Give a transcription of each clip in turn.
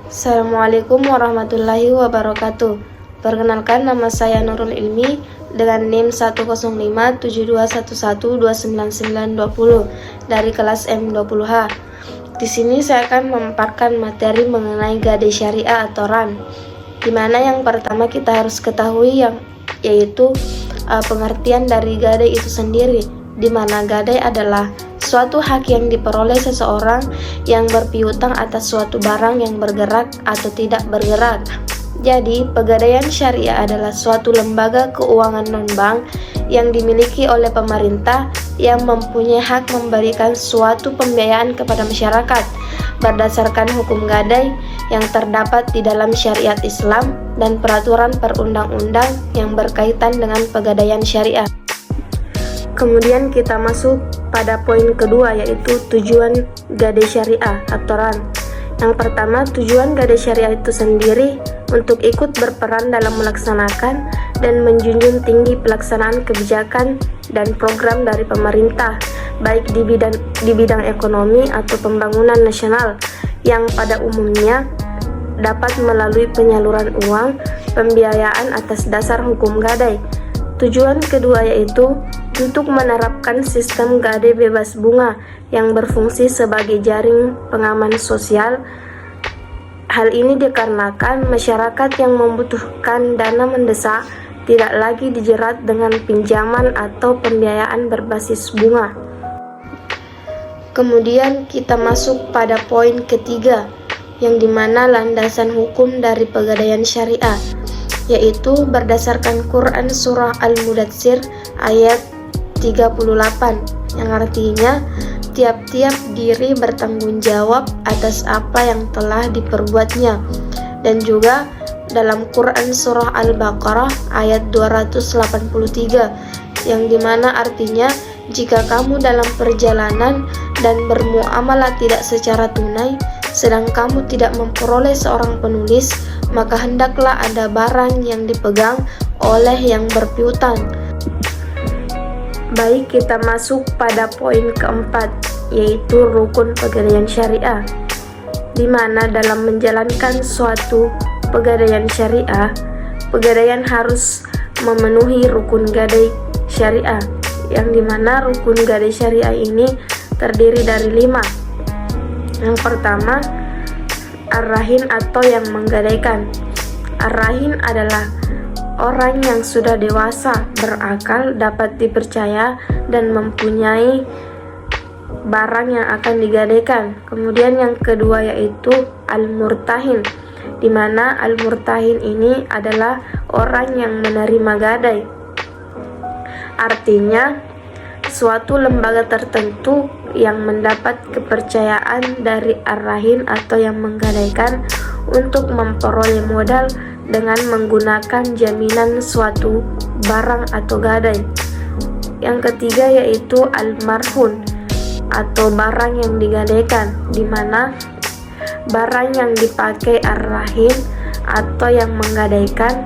Assalamualaikum warahmatullahi wabarakatuh. Perkenalkan, nama saya Nurul Ilmi dengan NIM 1057271112920 dari kelas M20H. Di sini saya akan memaparkan materi mengenai gadai syariah atau RAN. Di mana yang pertama kita harus ketahui yaitu pengertian dari gadai itu sendiri, di mana gadai adalah suatu hak yang diperoleh seseorang yang berpiutang atas suatu barang yang bergerak atau tidak bergerak. Jadi, pegadaian syariah adalah suatu lembaga keuangan non-bank yang dimiliki oleh pemerintah yang mempunyai hak memberikan suatu pembiayaan kepada masyarakat berdasarkan hukum gadai yang terdapat di dalam syariat Islam dan peraturan perundang-undang yang berkaitan dengan pegadaian syariah. Kemudian kita masuk pada poin kedua, yaitu tujuan gadai syariah atau RAN. Yang pertama, tujuan gadai syariah itu sendiri untuk ikut berperan dalam melaksanakan dan menjunjung tinggi pelaksanaan kebijakan dan program dari pemerintah, baik di bidang ekonomi atau pembangunan nasional, yang pada umumnya dapat melalui penyaluran uang pembiayaan atas dasar hukum gadai. Tujuan kedua yaitu untuk menerapkan sistem gadai bebas bunga yang berfungsi sebagai jaring pengaman sosial. Hal ini dikarenakan masyarakat yang membutuhkan dana mendesak tidak lagi dijerat dengan pinjaman atau pembiayaan berbasis bunga. Kemudian kita masuk pada poin ketiga, yang dimana landasan hukum dari pegadaian syariah, yaitu berdasarkan Quran Surah Al-Mudatsir ayat 38, yang artinya tiap-tiap diri bertanggung jawab atas apa yang telah diperbuatnya, dan juga dalam Quran Surah Al-Baqarah ayat 283, yang dimana artinya jika kamu dalam perjalanan dan bermuamalah tidak secara tunai, sedang kamu tidak memperoleh seorang penulis, maka hendaklah ada barang yang dipegang oleh yang berpiutang. Baik, kita masuk pada poin keempat, yaitu rukun pegadaian syariah, di mana dalam menjalankan suatu pegadaian syariah, pegadaian harus memenuhi rukun gadai syariah, yang dimana rukun gadai syariah ini terdiri dari 5. Yang pertama, ar-rahin atau yang menggadaikan. Ar-rahin adalah orang yang sudah dewasa, berakal, dapat dipercaya, dan mempunyai barang yang akan digadaikan. Kemudian yang kedua yaitu al-murtahin, di mana al-murtahin ini adalah orang yang menerima gadai. Artinya, suatu lembaga tertentu yang mendapat kepercayaan dari ar-rahin atau yang menggadaikan untuk memperoleh modal dengan menggunakan jaminan suatu barang atau gadai. Yang ketiga yaitu al-marhun atau barang yang digadaikan, di mana barang yang dipakai ar-rahin atau yang menggadaikan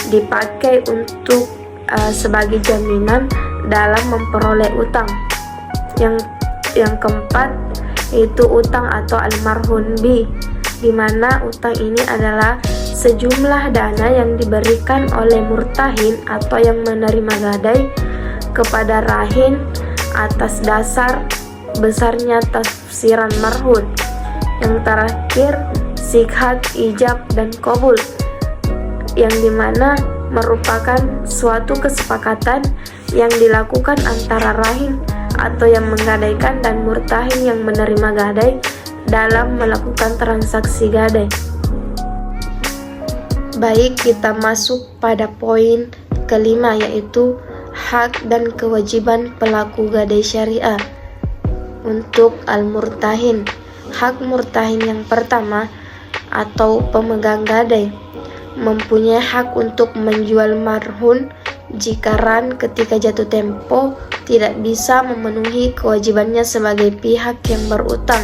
dipakai untuk sebagai jaminan dalam memperoleh utang. Yang keempat yaitu utang atau al-marhun bi, di mana utang ini adalah sejumlah dana yang diberikan oleh murtahin atau yang menerima gadai kepada rahin atas dasar besarnya tafsiran marhun. Yang terakhir, sikhat, ijab, dan qabul, yang dimana merupakan suatu kesepakatan yang dilakukan antara rahin atau yang menggadaikan dan murtahin yang menerima gadai dalam melakukan transaksi gadai. Baik, kita masuk pada poin kelima, yaitu hak dan kewajiban pelaku gadai syariah. Untuk al-murtahin, hak murtahin yang pertama atau pemegang gadai mempunyai hak untuk menjual marhun jika RAN ketika jatuh tempo tidak bisa memenuhi kewajibannya sebagai pihak yang berutang.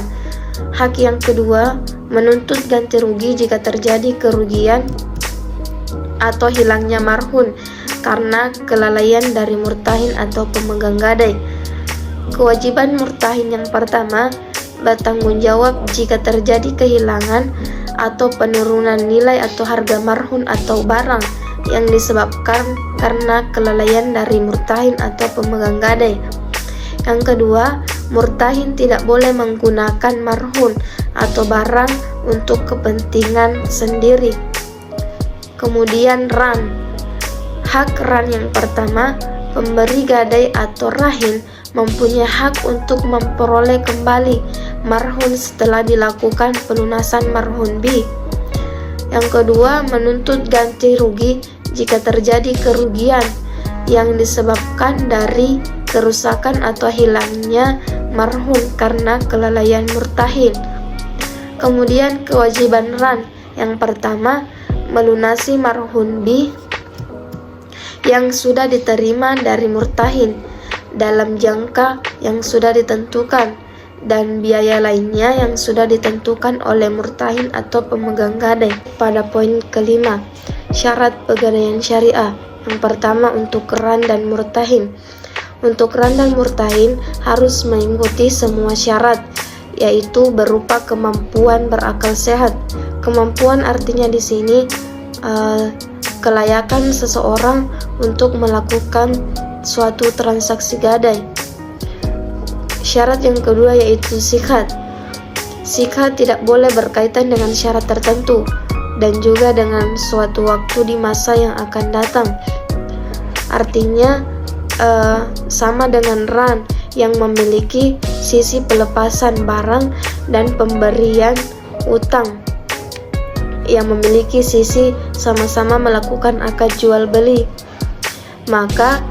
Hak yang kedua, menuntut ganti rugi jika terjadi kerugian atau hilangnya marhun karena kelalaian dari murtahin atau pemegang gadai. Kewajiban murtahin yang pertama, bertanggung jawab jika terjadi kehilangan atau penurunan nilai atau harga marhun atau barang yang disebabkan karena kelalaian dari murtahin atau pemegang gadai. Yang kedua, murtahin tidak boleh menggunakan marhun atau barang untuk kepentingan sendiri. Kemudian ran. Hak ran yang pertama, pemberi gadai atau rahin mempunyai hak untuk memperoleh kembali marhun setelah dilakukan pelunasan marhun B. Yang kedua, menuntut ganti rugi jika terjadi kerugian yang disebabkan dari kerusakan atau hilangnya marhun karena kelalaian murtahin. Kemudian kewajiban ran yang pertama, melunasi marhun B yang sudah diterima dari murtahin dalam jangka yang sudah ditentukan dan biaya lainnya yang sudah ditentukan oleh murtahin atau pemegang gadai. Pada poin kelima, syarat pegadaian syariah. Yang pertama, untuk ran dan murtahin. Untuk ran dan murtahin harus mengikuti semua syarat, yaitu berupa kemampuan berakal sehat. Kemampuan artinya di sini kelayakan seseorang untuk melakukan suatu transaksi gadai. Syarat yang kedua yaitu sikhat. Sikhat tidak boleh berkaitan dengan syarat tertentu dan juga dengan suatu waktu di masa yang akan datang. Artinya sama dengan ran yang memiliki sisi pelepasan barang dan pemberian utang yang memiliki sisi sama-sama melakukan akad jual beli. Maka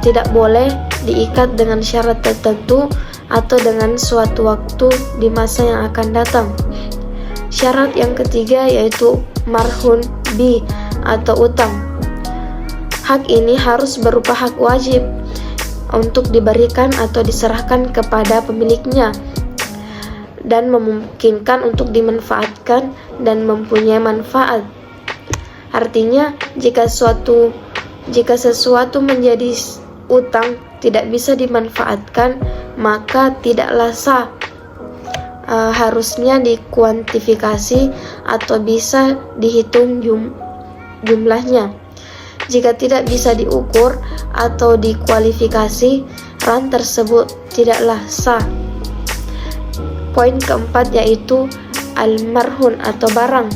tidak boleh diikat dengan syarat tertentu atau dengan suatu waktu di masa yang akan datang. Syarat yang ketiga yaitu marhun B atau utang. Hak ini harus berupa hak wajib untuk diberikan atau diserahkan kepada pemiliknya dan memungkinkan untuk dimanfaatkan dan mempunyai manfaat. Artinya, jika sesuatu menjadi utang tidak bisa dimanfaatkan, maka tidaklah sah. Harusnya dikuantifikasi atau bisa dihitung jumlahnya. Jika tidak bisa diukur atau dikualifikasi, ran tersebut tidaklah sah. Poin keempat yaitu al-marhun atau barang,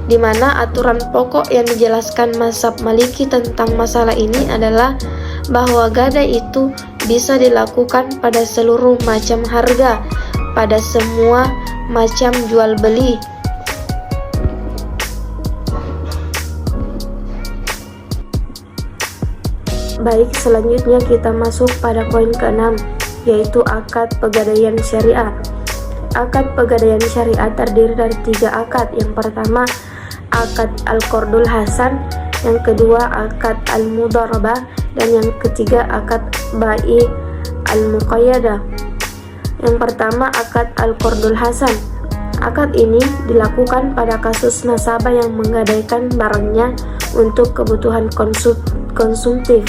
di mana aturan pokok yang dijelaskan mazhab Maliki tentang masalah ini adalah bahwa gadai itu bisa dilakukan pada seluruh macam harga, pada semua macam jual beli. Baik, selanjutnya kita masuk pada poin ke-6, yaitu akad pegadaian syariah. Akad pegadaian syariah terdiri dari 3 akad. Yang pertama, akad al-qardul hasan, yang kedua akad al-mudharabah, dan yang ketiga akad bai al-muqayyadah. Yang pertama, akad al-qardul hasan. Akad ini dilakukan pada kasus nasabah yang menggadaikan barangnya untuk kebutuhan konsumtif,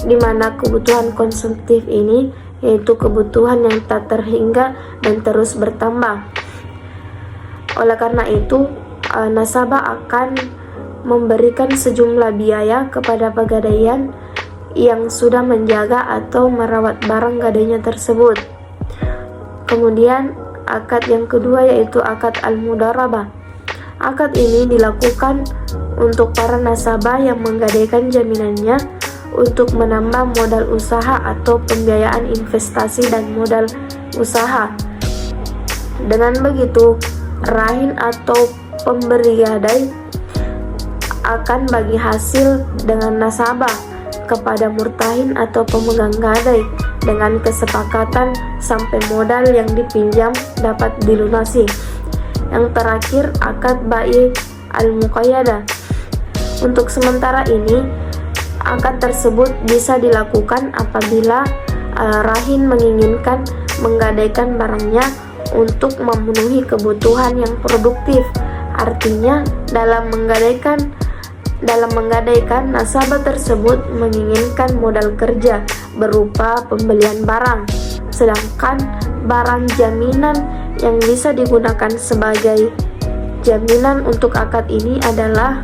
di mana kebutuhan konsumtif ini yaitu kebutuhan yang tak terhingga dan terus bertambah. Oleh karena itu, nasabah akan memberikan sejumlah biaya kepada pegadaian yang sudah menjaga atau merawat barang gadainya tersebut. Kemudian akad yang kedua yaitu akad al-mudharabah. Akad ini dilakukan untuk para nasabah yang menggadaikan jaminannya untuk menambah modal usaha atau pembiayaan investasi dan modal usaha. Dengan begitu, rahin atau pemberi gadai akan bagi hasil dengan nasabah kepada murtahin atau pemegang gadai dengan kesepakatan sampai modal yang dipinjam dapat dilunasi. Yang terakhir, akad bai al-muqayyadah. Untuk sementara ini, akad tersebut bisa dilakukan apabila rahin menginginkan menggadaikan barangnya untuk memenuhi kebutuhan yang produktif. Artinya, dalam menggadaikan nasabah tersebut menginginkan modal kerja berupa pembelian barang, sedangkan barang jaminan yang bisa digunakan sebagai jaminan untuk akad ini adalah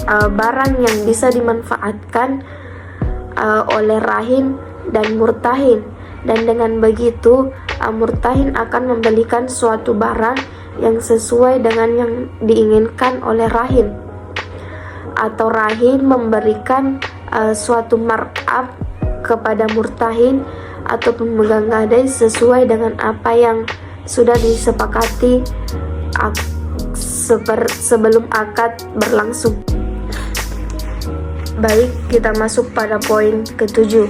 barang yang bisa dimanfaatkan oleh rahin dan murtahin, dan dengan begitu murtahin akan membelikan suatu barang yang sesuai dengan yang diinginkan oleh rahin, atau rahin memberikan suatu markup kepada murtahin atau pemegang gadai sesuai dengan apa yang sudah disepakati sebelum akad berlangsung. Baik, kita masuk pada poin ke-7,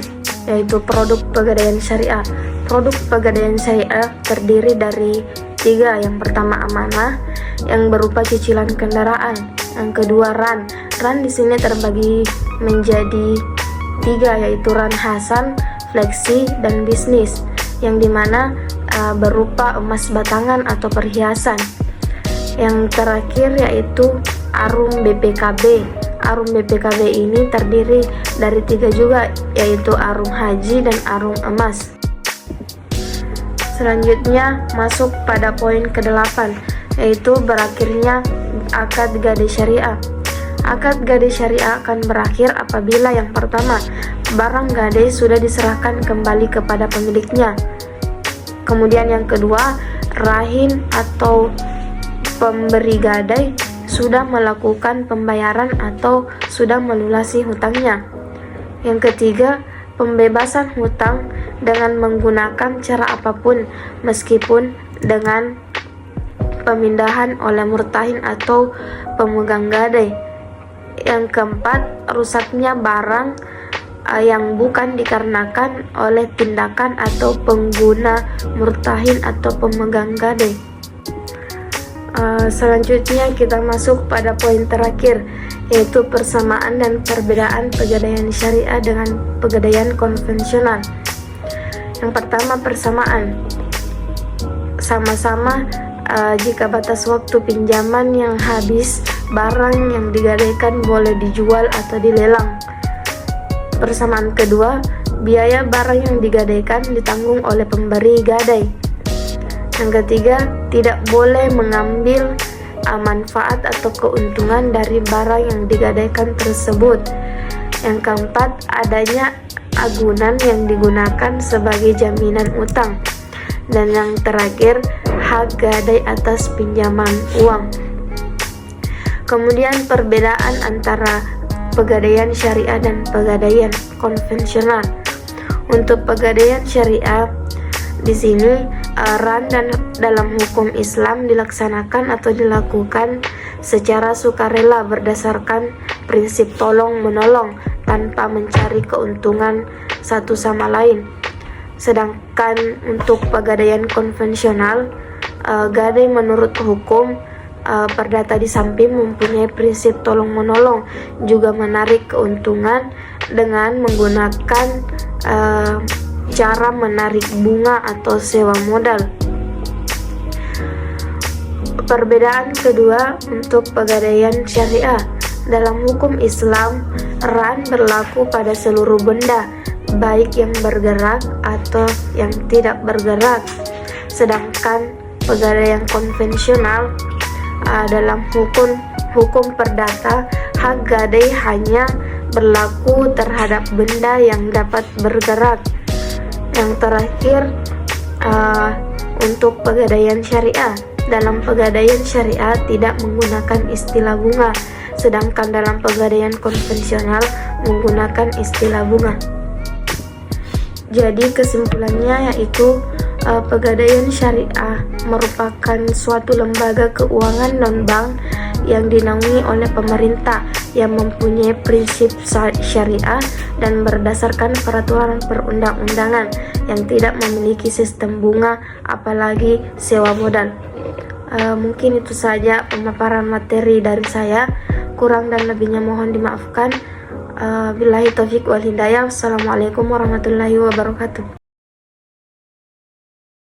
yaitu produk pegadaian syariah. Produk pegadaian syariah terdiri dari 3. Yang pertama amanah, yang berupa cicilan kendaraan. Yang kedua ran. Ran di sini terbagi menjadi 3, yaitu ran hasan, fleksi, dan bisnis, yang dimana berupa emas batangan atau perhiasan. Yang terakhir yaitu arum BPKB. Arum BPKB ini terdiri dari 3 juga, yaitu arum haji dan arum emas. Selanjutnya masuk pada poin ke-8, yaitu berakhirnya akad gadai syariah. Akad gadai syariah akan berakhir apabila yang pertama, barang gadai sudah diserahkan kembali kepada pemiliknya. Kemudian yang kedua, rahin atau pemberi gadai sudah melakukan pembayaran atau sudah melunasi hutangnya. Yang ketiga, pembebasan hutang dengan menggunakan cara apapun, meskipun dengan pemindahan oleh murtahin atau pemegang gadai. Yang keempat, rusaknya barang yang bukan dikarenakan oleh tindakan atau pengguna murtahin atau pemegang gadai. Selanjutnya kita masuk pada poin terakhir, yaitu persamaan dan perbedaan pegadaian syariah dengan pegadaian konvensional. Yang pertama, persamaan. Sama-sama jika batas waktu pinjaman yang habis, barang yang digadaikan boleh dijual atau dilelang. Persamaan kedua, biaya barang yang digadaikan ditanggung oleh pemberi gadai. Yang ketiga, tidak boleh mengambil manfaat atau keuntungan dari barang yang digadaikan tersebut. Yang keempat, adanya agunan yang digunakan sebagai jaminan utang. Dan yang terakhir, hak gadai atas pinjaman uang. Kemudian perbedaan antara pegadaian syariah dan pegadaian konvensional. Untuk pegadaian syariah, di sini ran dan dalam hukum Islam dilaksanakan atau dilakukan secara sukarela berdasarkan prinsip tolong menolong tanpa mencari keuntungan satu sama lain. Sedangkan untuk pegadaian konvensional, gadai menurut hukum perdata di samping mempunyai prinsip tolong menolong, juga menarik keuntungan dengan menggunakan cara menarik bunga atau sewa modal. Perbedaan kedua untuk pegadaian syariah. Dalam hukum Islam, ran berlaku pada seluruh benda, baik yang bergerak atau yang tidak bergerak. Sedangkan pegadaian konvensional, dalam hukum perdata, hak gadai hanya berlaku terhadap benda yang dapat bergerak. Yang terakhir, untuk pegadaian syariah. Dalam pegadaian syariah tidak menggunakan istilah bunga, sedangkan dalam pegadaian konvensional menggunakan istilah bunga. Jadi kesimpulannya yaitu pegadaian syariah merupakan suatu lembaga keuangan non-bank yang dinaungi oleh pemerintah yang mempunyai prinsip syariah dan berdasarkan peraturan perundang-undangan yang tidak memiliki sistem bunga apalagi sewa modal. Mungkin itu saja pemaparan materi dari saya. Kurang dan lebihnya mohon dimaafkan. Billahi taufik wal hidayah. Wassalamualaikum warahmatullahi wabarakatuh.